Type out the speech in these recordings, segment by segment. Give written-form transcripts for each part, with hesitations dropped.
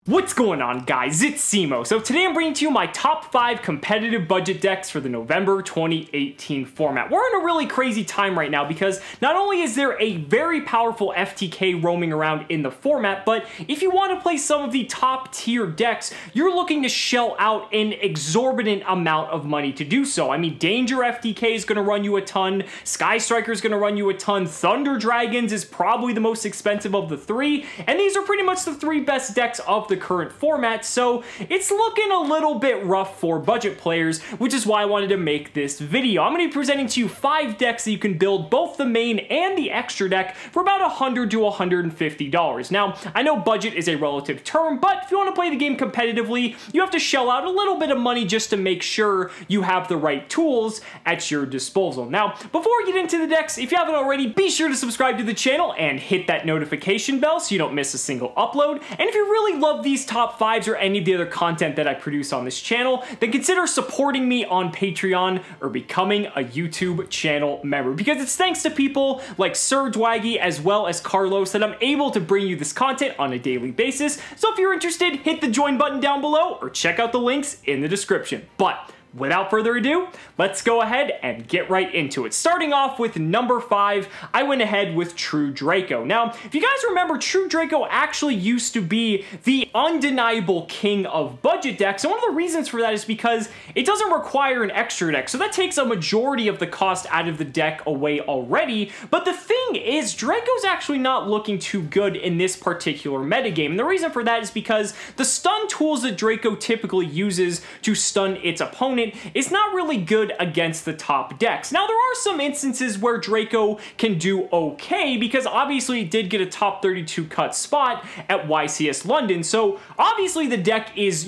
What's going on, guys? It's Cimoooooooo. So today I'm bringing to you my top 5 competitive budget decks for the November 2018 format. We're in a really crazy time right now because not only is there a very powerful FTK roaming around in the format, but if you want to play some of the top tier decks, you're looking to shell out an exorbitant amount of money to do so. I mean, Danger FTK is going to run you a ton, Sky Striker is going to run you a ton, Thunder Dragons is probably the most expensive of the 3, and these are pretty much the 3 best decks of the current format, so it's looking a little bit rough for budget players, which is why I wanted to make this video. I'm going to be presenting to you 5 decks that you can build both the main and the extra deck for about $100 to $150. Now, I know budget is a relative term, but if you want to play the game competitively, you have to shell out a little bit of money just to make sure you have the right tools at your disposal. Now, before we get into the decks, if you haven't already, be sure to subscribe to the channel and hit that notification bell so you don't miss a single upload. And if you really love these top 5s or any of the other content that I produce on this channel, then consider supporting me on Patreon or becoming a YouTube channel member, because it's thanks to people like Sir Dwaggy as well as Carlos that I'm able to bring you this content on a daily basis. So if you're interested, hit the join button down below or check out the links in the description. But without further ado, let's go ahead and get right into it. Starting off with number 5, I went ahead with True Draco. Now, if you guys remember, True Draco actually used to be the undeniable king of budget decks, and one of the reasons for that is because it doesn't require an extra deck, so that takes a majority of the cost out of the deck away already. But the thing is, Draco's actually not looking too good in this particular metagame, and the reason for that is because the stun tools that Draco typically uses to stun its opponent is not really good against the top decks. Now, there are some instances where Draco can do okay, because obviously it did get a top 32 cut spot at YCS London, so obviously the deck is,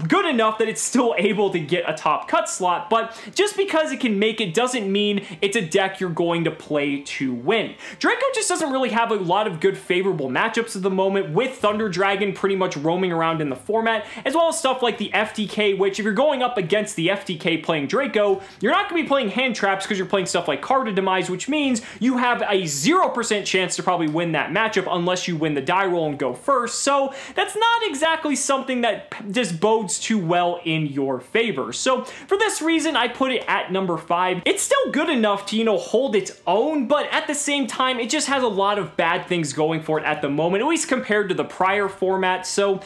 good enough that it's still able to get a top cut slot, but just because it can make it doesn't mean it's a deck you're going to play to win. Draco just doesn't really have a lot of good favorable matchups at the moment, with Thunder Dragon pretty much roaming around in the format, as well as stuff like the FTK, which if you're going up against the FTK playing Draco, you're not going to be playing hand traps because you're playing stuff like Card of Demise, which means you have a 0% chance to probably win that matchup unless you win the die roll and go first, so that's not exactly something that just bodes too well in your favor. So for this reason, I put it at number 5. It's still good enough to, hold its own, but at the same time, it just has a lot of bad things going for it at the moment, at least compared to the prior format, so,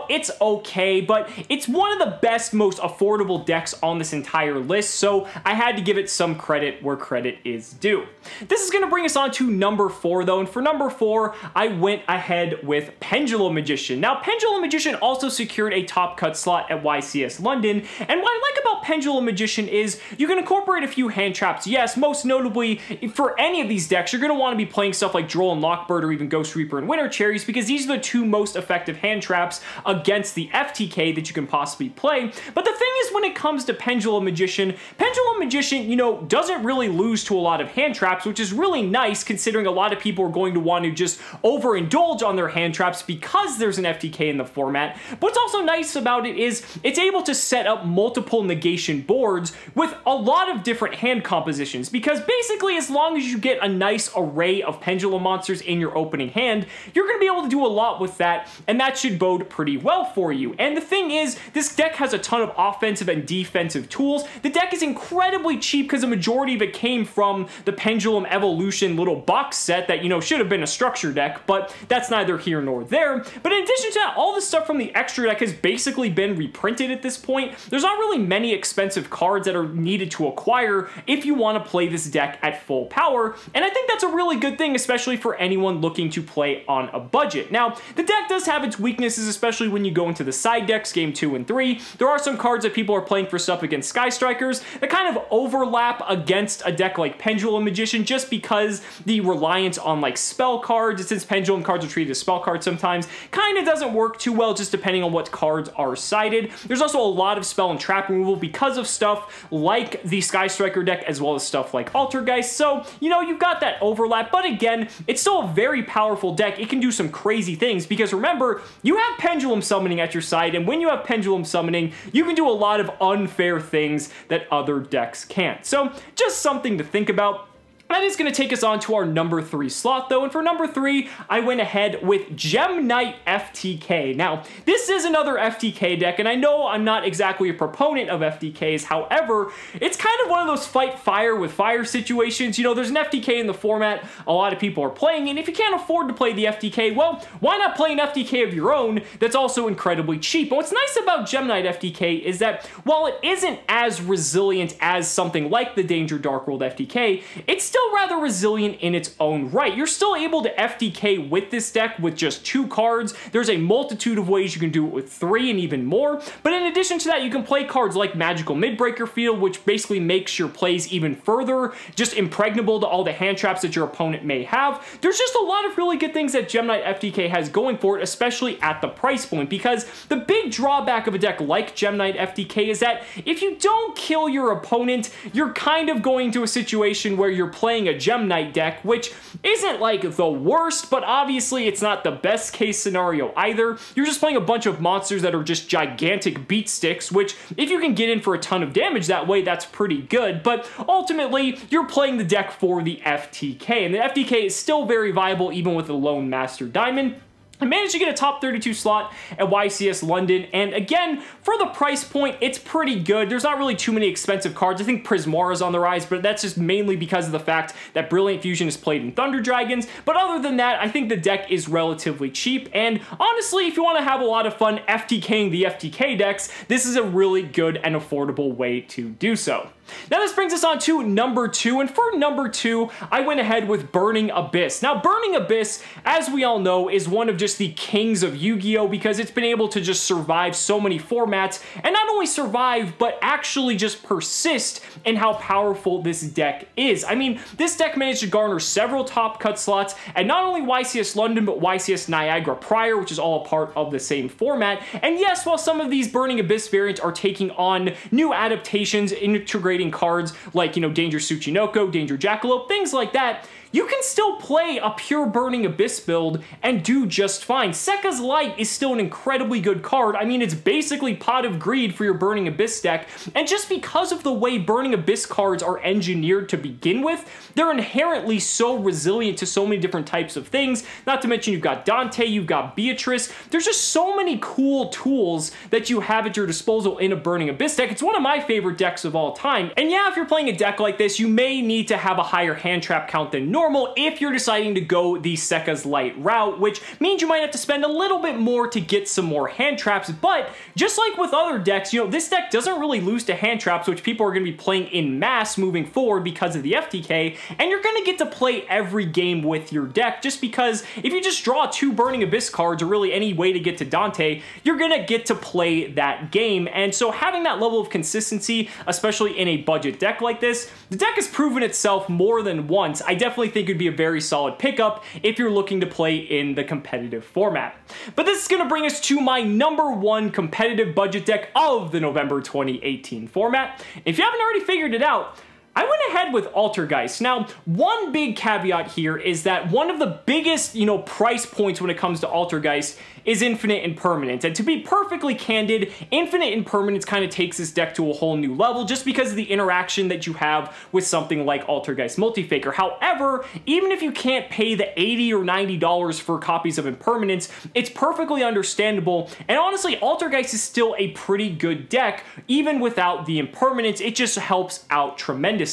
it's okay, but it's one of the best, most affordable decks on this entire list, so I had to give it some credit where credit is due. This is going to bring us on to number 4, though, and for number 4, I went ahead with Pendulum Magician. Now, Pendulum Magician also secured a top cut slot at YCS London, and what I like about Pendulum Magician is you can incorporate a few hand traps. Yes, most notably, for any of these decks, you're going to want to be playing stuff like Droll and Lockbird or even Ghost Reaper and Winter Cherries, because these are the 2 most effective hand traps against the FTK that you can possibly play. But the thing is, when it comes to Pendulum Magician, doesn't really lose to a lot of hand traps, which is really nice considering a lot of people are going to want to just overindulge on their hand traps because there's an FTK in the format. But what's also nice about it is it's able to set up multiple negation boards with a lot of different hand compositions, because basically as long as you get a nice array of Pendulum monsters in your opening hand, you're going to be able to do a lot with that, and that should bode pretty well for you. And the thing is, this deck has a ton of offensive and defensive tools. The deck is incredibly cheap because the majority of it came from the Pendulum Evolution little box set that, should have been a structure deck, but that's neither here nor there. But in addition to that, all the stuff from the extra deck has basically been reprinted at this point. There's not really many expensive cards that are needed to acquire if you want to play this deck at full power, and I think that's a really good thing, especially for anyone looking to play on a budget. Now, the deck does have its weaknesses, especially when you go into the side decks, game 2 and 3. There are some cards that people are playing for stuff against Sky Strikers that kind of overlap against a deck like Pendulum Magician, just because the reliance on like spell cards, since Pendulum cards are treated as spell cards sometimes, kind of doesn't work too well just depending on what cards are sided. There's also a lot of spell and trap removal because of stuff like the Sky Striker deck as well as stuff like Altergeist, so you've got that overlap, but again, it's still a very powerful deck. It can do some crazy things because remember, you have Pendulum Summoning at your side, and when you have Pendulum Summoning, you can do a lot of unfair things that other decks can't. So just something to think about. That is going to take us on to our number 3 slot though, and for number 3, I went ahead with Gem Knight FTK. Now, this is another FTK deck, and I know I'm not exactly a proponent of FTKs, however, it's kind of one of those fight fire with fire situations. You know, there's an FTK in the format a lot of people are playing, and if you can't afford to play the FTK, well, why not play an FTK of your own that's also incredibly cheap? And what's nice about Gem Knight FTK is that while it isn't as resilient as something like the Danger Dark World FTK, it's still rather resilient in its own right. You're still able to FTK with this deck with just 2 cards. There's a multitude of ways you can do it with 3 and even more, but in addition to that, you can play cards like Magical Midbreaker Field, which basically makes your plays even further just impregnable to all the hand traps that your opponent may have. There's just a lot of really good things that Gem Knight FTK has going for it, especially at the price point, because the big drawback of a deck like Gem Knight FTK is that if you don't kill your opponent, you're kind of going to a situation where you're playing a Gem Knight deck, which isn't like the worst, but obviously it's not the best case scenario either. You're just playing a bunch of monsters that are just gigantic beat sticks, which if you can get in for a ton of damage that way, that's pretty good, but ultimately you're playing the deck for the FTK, and the FTK is still very viable even with a lone Master Diamond. I managed to get a top 32 slot at YCS London, and again, for the price point, it's pretty good. There's not really too many expensive cards. I think Prismara's on the rise, but that's just mainly because of the fact that Brilliant Fusion is played in Thunder Dragons, but other than that, I think the deck is relatively cheap, and honestly, if you want to have a lot of fun FTKing the FTK decks, this is a really good and affordable way to do so. Now this brings us on to number 2, and for number 2, I went ahead with Burning Abyss. Now Burning Abyss, as we all know, is one of just the kings of Yu-Gi-Oh! Because it's been able to just survive so many formats, and not only survive, but actually just persist in how powerful this deck is. I mean, this deck managed to garner several top cut slots at not only YCS London, but YCS Niagara prior, which is all a part of the same format. And yes, while some of these Burning Abyss variants are taking on new adaptations, integrating cards like, you know, Danger Tsuchinoko, Danger Jackalope, things like that, you can still play a pure Burning Abyss build and do just fine. Sekka's Light is still an incredibly good card. I mean, it's basically Pot of Greed for your Burning Abyss deck, and just because of the way Burning Abyss cards are engineered to begin with, they're inherently so resilient to so many different types of things. Not to mention you've got Dante, you've got Beatrice. There's just so many cool tools that you have at your disposal in a Burning Abyss deck. It's one of my favorite decks of all time. And yeah, if you're playing a deck like this, you may need to have a higher hand trap count than normal if you're deciding to go the Sekka's Light route, which means you might have to spend a little bit more to get some more hand traps, but just like with other decks, you know, this deck doesn't really lose to hand traps, which people are going to be playing in mass moving forward because of the FTK, and you're going to get to play every game with your deck, just because if you just draw 2 Burning Abyss cards, or really any way to get to Dante, you're going to get to play that game, and so having that level of consistency, especially in a budget deck like this, the deck has proven itself more than once. I definitely think it'd be a very solid pickup if you're looking to play in the competitive format. But this is going to bring us to my number 1 competitive budget deck of the November 2018 format. If you haven't already figured it out, I went ahead with Altergeist. Now, one big caveat here is that one of the biggest, you know, price points when it comes to Altergeist is Infinite Impermanence. And to be perfectly candid, Infinite Impermanence kind of takes this deck to a whole new level just because of the interaction that you have with something like Altergeist Multifaker. However, even if you can't pay the $80 or $90 for copies of Impermanence, it's perfectly understandable. And honestly, Altergeist is still a pretty good deck, even without the Impermanence. It just helps out tremendously.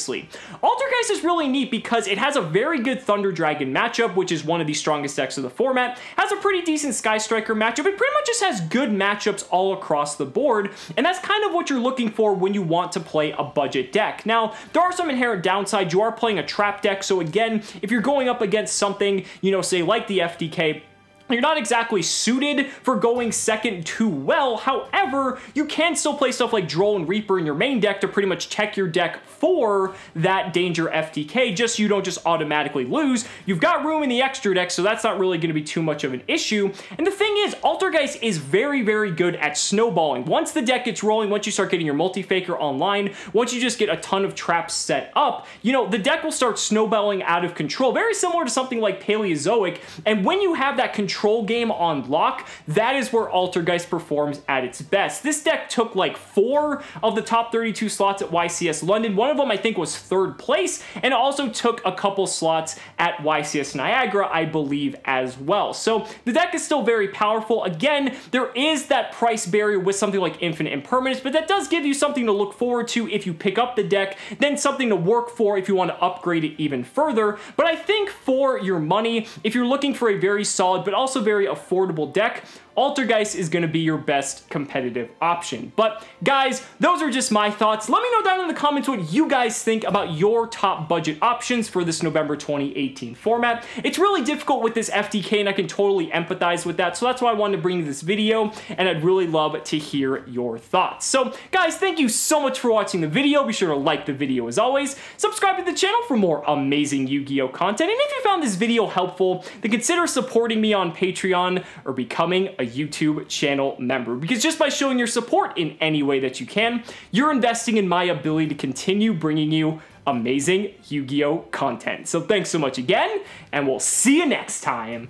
Altergeist is really neat because it has a very good Thunder Dragon matchup, which is one of the strongest decks of the format, has a pretty decent Sky Striker matchup. It pretty much just has good matchups all across the board, and that's kind of what you're looking for when you want to play a budget deck. Now, there are some inherent downsides. You are playing a trap deck, so again, if you're going up against something, you know, say like the FTK, you're not exactly suited for going second too well. However, you can still play stuff like Droll and Reaper in your main deck to pretty much check your deck for that Danger FTK, just so you don't just automatically lose. You've got room in the extra deck, so that's not really going to be too much of an issue. And the thing is, Altergeist is very, very good at snowballing. Once the deck gets rolling, once you start getting your Multifaker online, once you just get a ton of traps set up, you know, the deck will start snowballing out of control, very similar to something like Paleozoic. And when you have that control control game on lock, that is where Altergeist performs at its best. This deck took like 4 of the top 32 slots at YCS London. One of them I think was 3rd place, and it also took a couple slots at YCS Niagara, I believe, as well. So the deck is still very powerful. Again, there is that price barrier with something like Infinite Impermanence, but that does give you something to look forward to if you pick up the deck, then something to work for if you want to upgrade it even further. But I think for your money, if you're looking for a very solid but also very affordable deck, Altergeist is going to be your best competitive option. But guys, those are just my thoughts. Let me know down in the comments what you guys think about your top budget options for this November 2018 format. It's really difficult with this FTK, and I can totally empathize with that, so that's why I wanted to bring you this video, and I'd really love to hear your thoughts. So guys, thank you so much for watching the video. Be sure to like the video as always, subscribe to the channel for more amazing Yu-Gi-Oh content, and if you found this video helpful, then consider supporting me on Patreon or becoming a YouTube channel member, because just by showing your support in any way that you can, you're investing in my ability to continue bringing you amazing Yu-Gi-Oh content. So thanks so much again, and we'll see you next time.